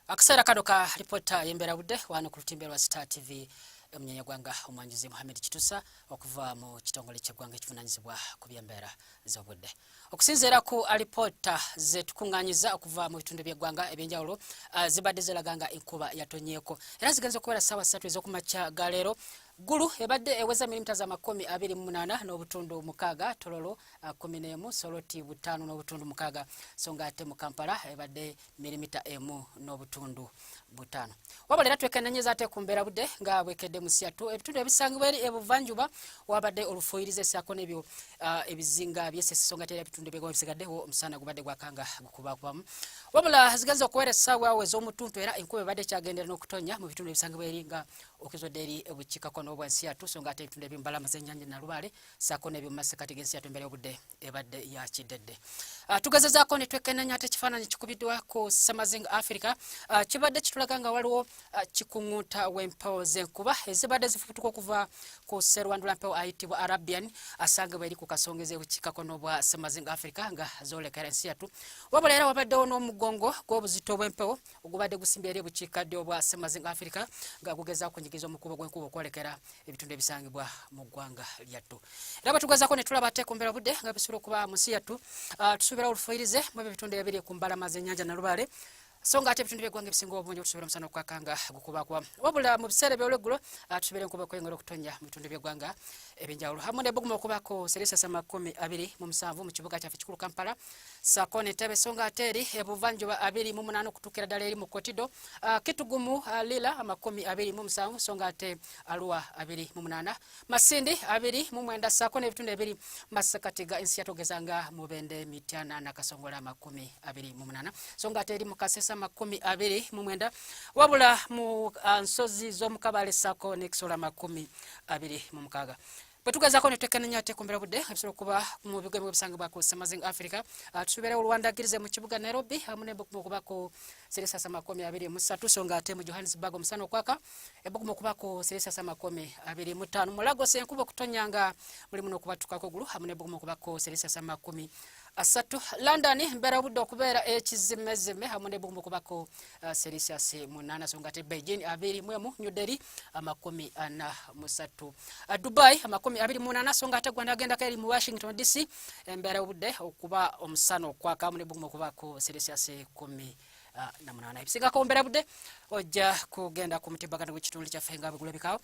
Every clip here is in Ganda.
Akisera kadoka ripota yembera budde wano ku lutimbe lwa Star TV omunyenya gwanga omwanjuzi Mohamed Kitusa okuva mu kitongole ky'eggwanga ekivunanyizibwa ku by'embeera z'obudde. Okusinziira ku alipota ze tukunganyiza okuva mu bitundu by'eggwanga ebyenjawulo zibadde ziraganga enkuba yatonyeeko era zigenze okubeera ssaawa 3 ez'okumakya ga leero. Gulu ebadde eweza milimita za 28 n'obutundu 6, Tololo 11, Soroti 5 n'obutundu 6, so nga ate mu Kampala ebadde milimita 1 n'obutundu 5. Wabula era twekennenyeza ate ku mbeera budde nga bwekedde mu Siatu ebitundu ebisangibwa eri ebuvanjuba wabadde olufuuyirize ssaako n'ebyo ebizinga by'esese so nga ate ebitundu by'egoma bisigaddewo omusana gubadde gwakanga gukubakubamu. Wabula zigenze okubeera essaawa ez'omutuntu era enkuba ebadde kyagendera n'okutonya mu bitundu ebisangibwa eri nga okizodde eri ebukiikako n'obwa Siatu so nga ate ebitundu eby'embalama z'ennyanja Nalubaale ssaako n'ebyo mu masekkati g'Esiatu embeera y'obudde ebadde yakidedde. Tugezezaako ne twekenneenya ate ekifaananyi kikubiddwa ku Summersing Africa kibadde kitulaga nga waliwo kikuŋŋuuta w'empewo z'enkuba ezibadde zifubutuka okuva ku sserwandula mpewo ayitibwa Arabian asangibwa eri ku kasongezi ebukiikako n'obwa Summersing Africa nga zoolekera Siatu. Wabula era wabaddewo n'omugongo gw'obuzito bw'empewo ogubadde gusimbye eri ebukiikaddyo obwa Summersing Africa nga gugezaako kunyigiza omukubo gw'enkuba okwolekera ebitundu ebisangibwa mu ggwanga lyattu. Era bwe tugezaako ne tulaba ate ku mbeera budde nga bisobola okuba mu Siatu tusuubira olufuuyirize mu ebyo ebitundu ebiri ku mbalama z'ennyanja Nalubaale so nga ate ebitundu by'eggwanga ebisinga obungi tusuubira omusana okwakanga gukubakubamu. Wabula mu biseera eby'olweggulo tusuubira enkuba okweyongera okutonnya mu bitundu by'eggwanga ebyenjawulo hamu n'ebbuguma okubaako selisiyasi 27 mu kibuga kyaffe kikulu Kampala ssaako n'entebe so nga ate eri ebuvanjuba 28 okutuukira ddala eri mu Kotido Kitugumu Lila 27 so nga ate Arua 28 Masindi 29 ssaako n'ebitundu ebiri masekkati ga Ensi yatogeza nga Mubende Mityana na Kasongola 28 so nga ate eri mu Kasesa 29 wabula mu nsozi z'omukabale ssaako n'ekisola 26. Bwe tugezaako ne twekenneenya ate ku mbeera budde ebisobola okuba mu bigo ebisangibwa ku Summersing Africa tusuubirawo Luwandagirize mu kibuga Nairobi hamu n'ebbuguma okubaako selisiyasi 23 so nga ate mu Johannesburg omusana okwaka ebbuguma okubaako selisiyasi 25 mu Lagos enkuba okutonya nga mulimu n'okubatukako gulu hamu n'ebbuguma okubaako selisiyasi 30. London mbeera budde okubeera ekizimezime hamu n'ebbuguma okubaako selisiyasi 8 so nga ate Beijing 21 New Delhi 43 Dubai 28 so nga ate Gwanda agendako eri mu Washington DC embeera budde okuba omusana okwaka hamu n'ebbuguma okubaako selisiyasi 18. Ebisingako mbeera budde ojja kugenda ku mutimbagano gw'ekitundu kyaffe nga bwe gulabikawo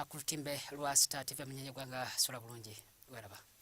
ku lutimbe lwa Star TV omunyenya gwanga sula bulungi weraba.